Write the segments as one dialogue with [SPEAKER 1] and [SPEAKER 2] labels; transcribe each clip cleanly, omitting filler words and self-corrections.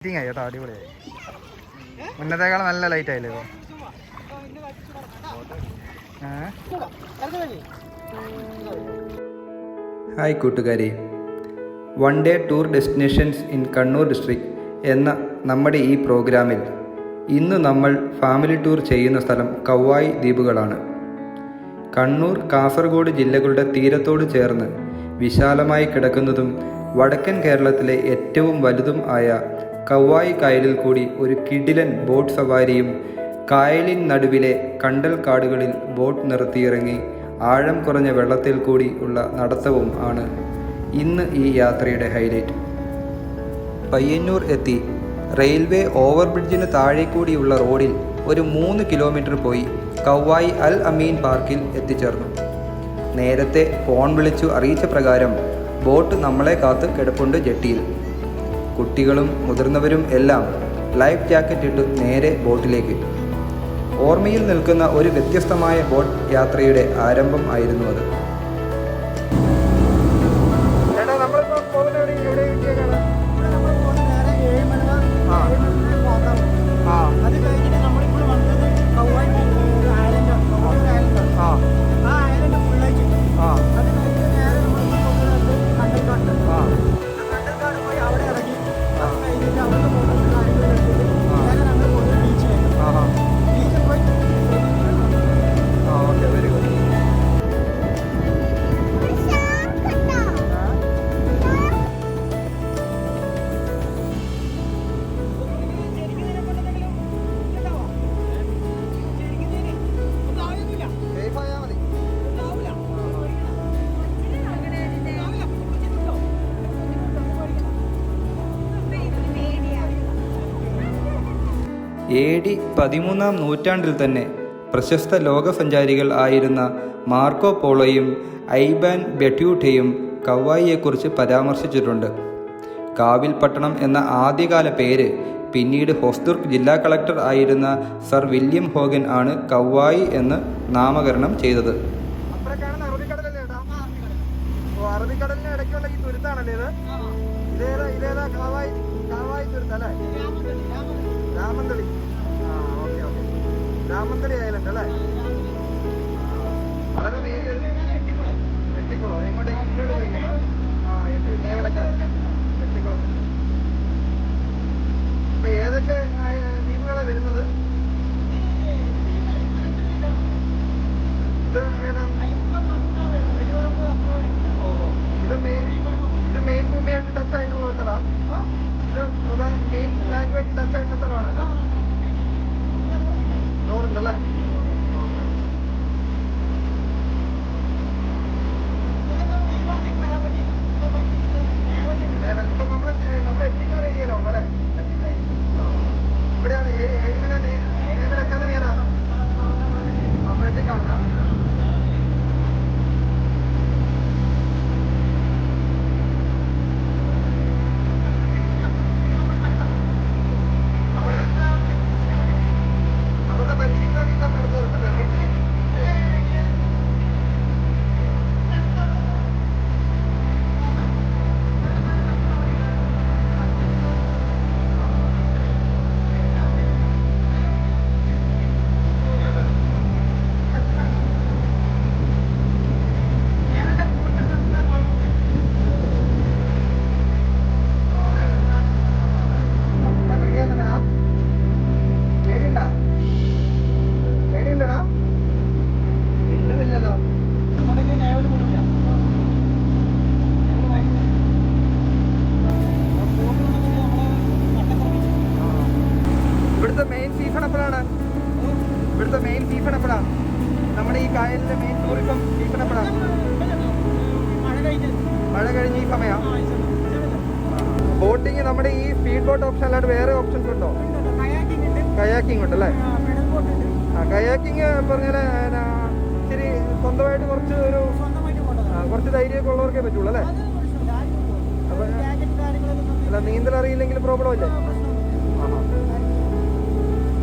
[SPEAKER 1] കേട്ടോ, അടിപൊളിയായി. മുന്നത്തേക്കാൾ നല്ല ലൈറ്റ് ആയില്ലേ ഇപ്പൊ?
[SPEAKER 2] ഹായ് കൂട്ടുകാരെ, one day tour destinations in Kannur district എന്ന നമ്മുടെ ഈ പ്രോഗ്രാമിൽ ഇന്ന് നമ്മൾ ഫാമിലി ടൂർ ചെയ്യുന്ന സ്ഥലം കവ്വായി ദ്വീപുകളാണ്. കണ്ണൂർ, കാസർഗോഡ് ജില്ലകളുടെ തീരത്തോട് ചേർന്ന് വിശാലമായി കിടക്കുന്നതും വടക്കൻ കേരളത്തിലെ ഏറ്റവും വലുതും ആയ കവ്വായി കായലിൽ കൂടി ഒരു കിടിലൻ ബോട്ട് സവാരിയും കായലിൻ നടുവിലെ കണ്ടൽ കാടുകളിൽ ബോട്ട് നിർത്തിയിറങ്ങി ആഴം കുറഞ്ഞ വെള്ളത്തിൽ കൂടി ഉള്ള നടത്തവും ആണ് ഇന്ന് ഈ യാത്രയുടെ ഹൈലൈറ്റ്. പയ്യന്നൂർ എത്തി റെയിൽവേ ഓവർബ്രിഡ്ജിന് താഴെ കൂടിയുള്ള റോഡിൽ ഒരു 3 കിലോമീറ്റർ പോയി കവ്വായി അൽ അമീൻ പാർക്കിൽ എത്തിച്ചേർന്നു. നേരത്തെ ഫോൺ വിളിച്ചു അറിയിച്ച പ്രകാരം ബോട്ട് നമ്മളെ കാത്ത് കിടപ്പുണ്ട് ജെട്ടിയിൽ. കുട്ടികളും മുതിർന്നവരും എല്ലാം ലൈഫ് ജാക്കറ്റ് ഇട്ട് നേരെ ബോട്ടിലേക്ക്. ഓർമ്മയിൽ നിൽക്കുന്ന ഒരു വ്യത്യസ്തമായ ബോട്ട് യാത്രയുടെ ആരംഭം ആയിരുന്നു അത്. AD 13-ാം നൂറ്റാണ്ടിൽ തന്നെ പ്രശസ്ത ലോകസഞ്ചാരികൾ ആയിരുന്ന മാർക്കോ പോളോയും ഐബാൻ ബെറ്റ്യൂട്ടയും കവ്വായിയെക്കുറിച്ച് പരാമർശിച്ചിട്ടുണ്ട്. കാവിൽ പട്ടണം എന്ന ആദ്യകാല പേര് പിന്നീട് ഹൊസ്ദുർഗ് ജില്ലാ കളക്ടർ ആയിരുന്ന സർ വില്യം ഹോഗൻ ആണ് കവ്വായി എന്ന് നാമകരണം ചെയ്തത്.
[SPEAKER 1] അറബിക്കടലിന് ഇടയ്ക്കുള്ള ഈ തുരുത്താണല്ലേ ഇത്? ഇതേതാ കവ്വായി തുരുത്തല്ലേ? Ramanthali. Okay okay, Ramanthali island അല്ലേ? ഇപ്പൊ ഏതൊക്കെ ദ്വീപുകളാണ് വരുന്നത്? ഇത് മെയിൻ ഭൂമിയായിട്ട് ടച്ച് ആയിട്ടുള്ള സ്ഥലമാണ്. ഇത് മെയിൻ ലാംഗ്വേജ് ടച്ച് ആയിട്ടുള്ള സ്ഥലമാണല്ലോ. നോറുണ്ടല്ലേ? നമ്മൾ എത്തിക്കുന്ന ഏരിയയിലാവും അല്ലേ? ഇവിടെയാണ് അപ്പോഴത്തേക്കാണ് ഇവിടുത്തെ മെയിൻ സീസൺ എപ്പോഴാണ്? നമ്മുടെ ഈ കായലിന്റെ മെയിൻ ടൂറിസം സീസൺ എപ്പോഴാണ്? മഴ കഴിഞ്ഞ് ഈ സമയമാണ്. ബോട്ടിങ് നമ്മുടെ ഈ സ്പീഡ് ബോട്ട് ഓപ്ഷൻ അല്ലാണ്ട് വേറെ ഓപ്ഷൻസ് ഉണ്ടോ? കയാക്കിംഗ് ഉണ്ടല്ലേ? കയാക്കിംഗ് പറഞ്ഞാല് ഇച്ചിരി സ്വന്തമായിട്ട് കുറച്ച് ധൈര്യമൊക്കെ ഉള്ളവർക്കേ പറ്റുള്ളൂ അല്ലേ? അല്ല, നീന്തൽ അറിയില്ലെങ്കിൽ പ്രോബ്ലം ഇല്ലേ?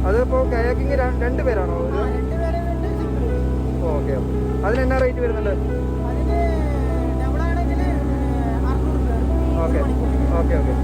[SPEAKER 1] അതിപ്പോ കയാക്കിങ് 2 പേരാണോ? ഓക്കെ, അതിനെന്നാ റേറ്റ് വരുന്നുണ്ട്? Okay okay okay.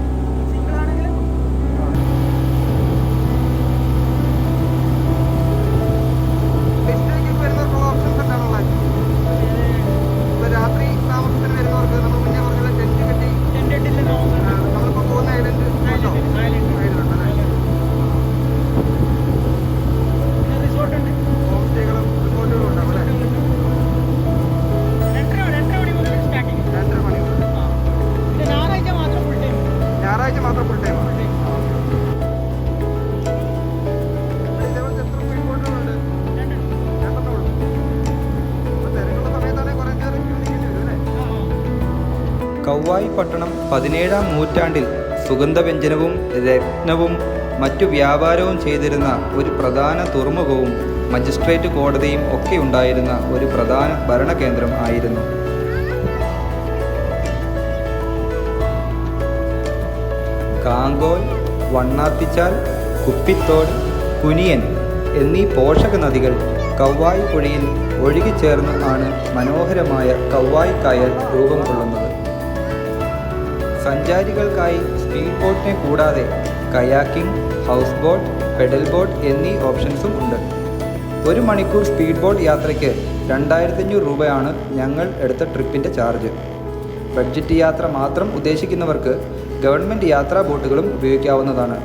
[SPEAKER 2] കൗവായി പട്ടണം 17-ാം നൂറ്റാണ്ടിൽ സുഗന്ധവ്യഞ്ജനവും രത്നവും മറ്റു വ്യാപാരവും ചെയ്തിരുന്ന ഒരു പ്രധാന തുറമുഖവും മജിസ്ട്രേറ്റ് കോടതിയും ഒക്കെ ഉണ്ടായിരുന്ന ഒരു പ്രധാന ഭരണകേന്ദ്രം ആയിരുന്നു. കാങ്കോൽ, വണ്ണാത്തിച്ചാൽ, കുപ്പിത്തോട്, കുനിയൻ എന്നീ പോഷക നദികൾ കൗവായി പുഴയിൽ ഒഴുകിച്ചേർന്ന് ആണ് മനോഹരമായ കൗവായി കായൽ രൂപം കൊള്ളുന്നത്. സഞ്ചാരികൾക്കായി സ്പീഡ് ബോട്ടിനെ കൂടാതെ kayaking, house boat, pedal boat എന്നീ ഓപ്ഷൻസും ഉണ്ട്. 1 മണിക്കൂർ സ്പീഡ് ബോട്ട് യാത്രയ്ക്ക് 2500 രൂപയാണ് ഞങ്ങൾ എടുത്ത ട്രിപ്പിൻ്റെ ചാർജ്. ബഡ്ജറ്റ് യാത്ര മാത്രം ഉദ്ദേശിക്കുന്നവർക്ക് ഗവൺമെൻറ് യാത്രാ ബോട്ടുകളും ഉപയോഗിക്കാവുന്നതാണ്.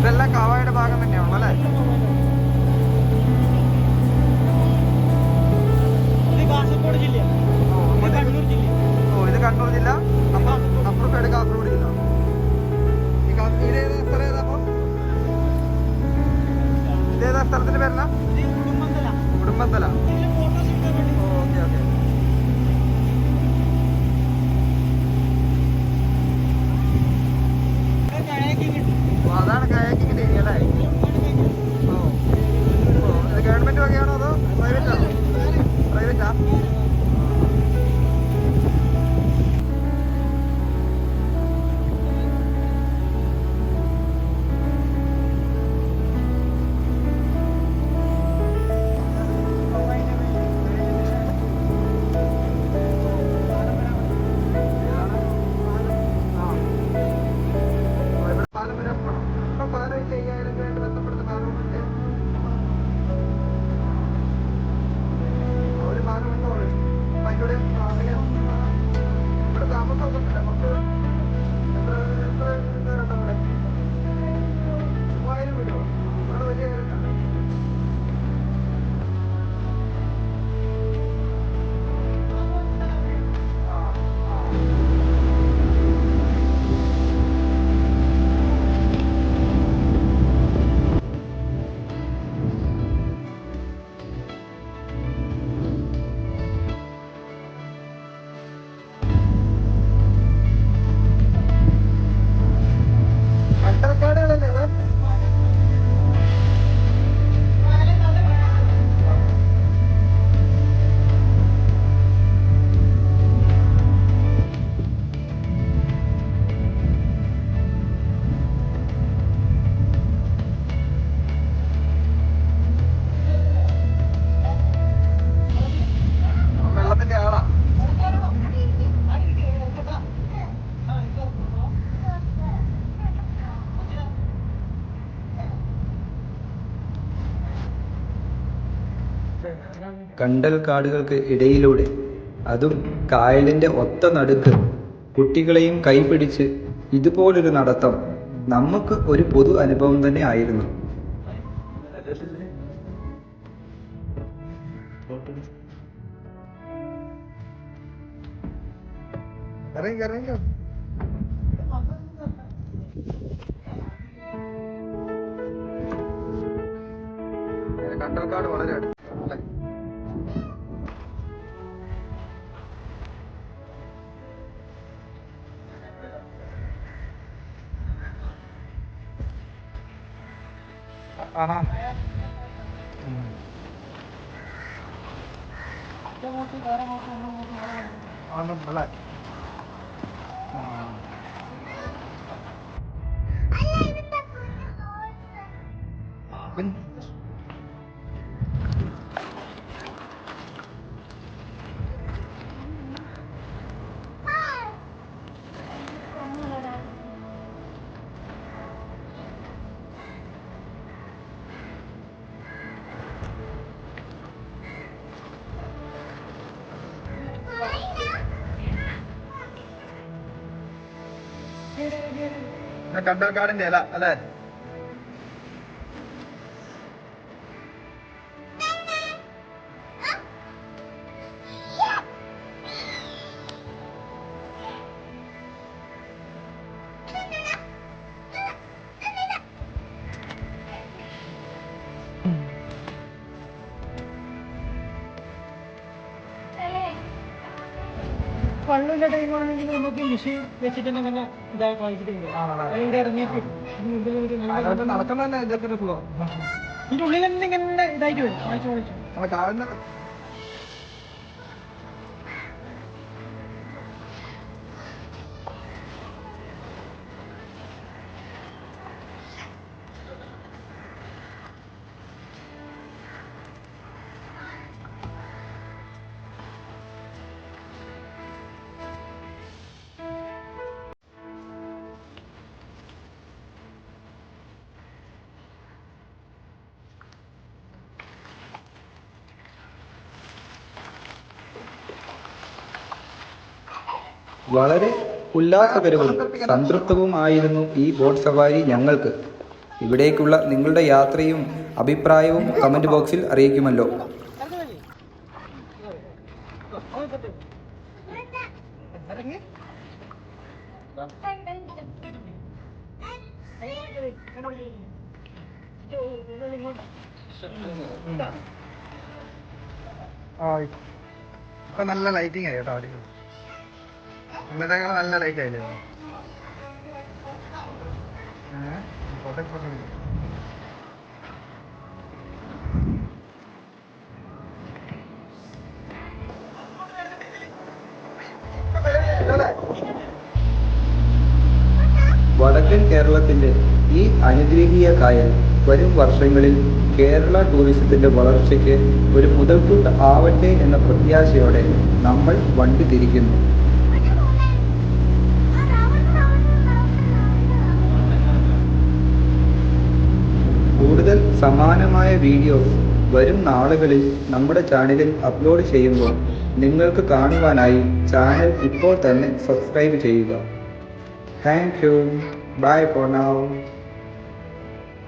[SPEAKER 1] ഇതെല്ലാം കവായുടെ ഭാഗം തന്നെയാണല്ലോ അല്ലേ? ഇത് കണ്ണൂർ ജില്ല, അപ്പുറം സൈഡ് കാസർഗോഡ് ജില്ല. ഇതേതാ സ്ഥലം? ഏതാ? ഇതേതാ സ്ഥലത്തിന്റെ പേരെന്നാ? ഉടുമ്പന്തല. Okay okay. അതാണ് കയാക്കിങ്ങിന്റെ ഏരിയ അല്ലേ? ഇത് ഗവൺമെന്റ് വകയാണോ അതോ പ്രൈവറ്റാണോ? പ്രൈവറ്റാ?
[SPEAKER 2] കണ്ടൽ കാടുകൾക്ക് ഇടയിലൂടെ, അതും കായലിൻ്റെ ഒത്ത നടുക്ക്, കുട്ടികളെയും കൈപിടിച്ച് ഇതുപോലൊരു നടത്തം നമുക്ക് ഒരു പൊതു അനുഭവം തന്നെ ആയിരുന്നു.
[SPEAKER 1] കണ്ടൽക്കാട് വളരെ അടുത്ത്. കണ്ടൽക്കാടിന്റെ ഇല അല്ലേ?
[SPEAKER 3] വള്ളമില്ല ടൈമാണെങ്കിൽ നമുക്ക് മെഷീൻ വെച്ചിട്ട് തന്നെ അങ്ങനെ ഇതായി വാങ്ങിച്ചിട്ടുണ്ട്. ഇവിടെ ഇറങ്ങിയിട്ട്
[SPEAKER 1] നടക്കുന്ന തന്നെ ഇതൊക്കെ
[SPEAKER 3] ഇതിന്റെ ഉള്ളിൽ തന്നെ ഇങ്ങനെ ഇതായിട്ട് വരും. വാങ്ങിച്ചു
[SPEAKER 2] വളരെ ഉല്ലാസകരവും സംതൃപ്തവുമായിരുന്നു ഈ ബോട്ട് സവാരി ഞങ്ങൾക്ക്. ഇവിടേക്കുള്ള നിങ്ങളുടെ യാത്രയും അഭിപ്രായവും കമൻറ്റ് ബോക്സിൽ അറിയിക്കുമല്ലോ.
[SPEAKER 1] ഇപ്പൊ നല്ല ലൈറ്റിംഗ് ആയി കേട്ടോ. അവിടെ ഇന്നത്തേക്കാൾ നല്ല ലൈറ്റ് ആയില്ലേ?
[SPEAKER 2] വടക്കൻ കേരളത്തിന്റെ ഈ അനുഗ്രഹീയ കായൽ വരും വർഷങ്ങളിൽ കേരള ടൂറിസത്തിന്റെ വളർച്ചയ്ക്ക് ഒരു മുതൽക്കൂട്ട് ആവട്ടെ എന്ന പ്രത്യാശയോടെ നമ്മൾ വണ്ടി തിരിക്കുന്നു. കൂടുതൽ സമാനമായ വീഡിയോസ് വരും നാളുകളിൽ നമ്മുടെ ചാനലിൽ അപ്ലോഡ് ചെയ്യുമ്പോൾ നിങ്ങൾക്ക് കാണുവാനായി ചാനൽ ഇപ്പോൾ തന്നെ സബ്സ്ക്രൈബ് ചെയ്യുക. Thank you. Bye for now.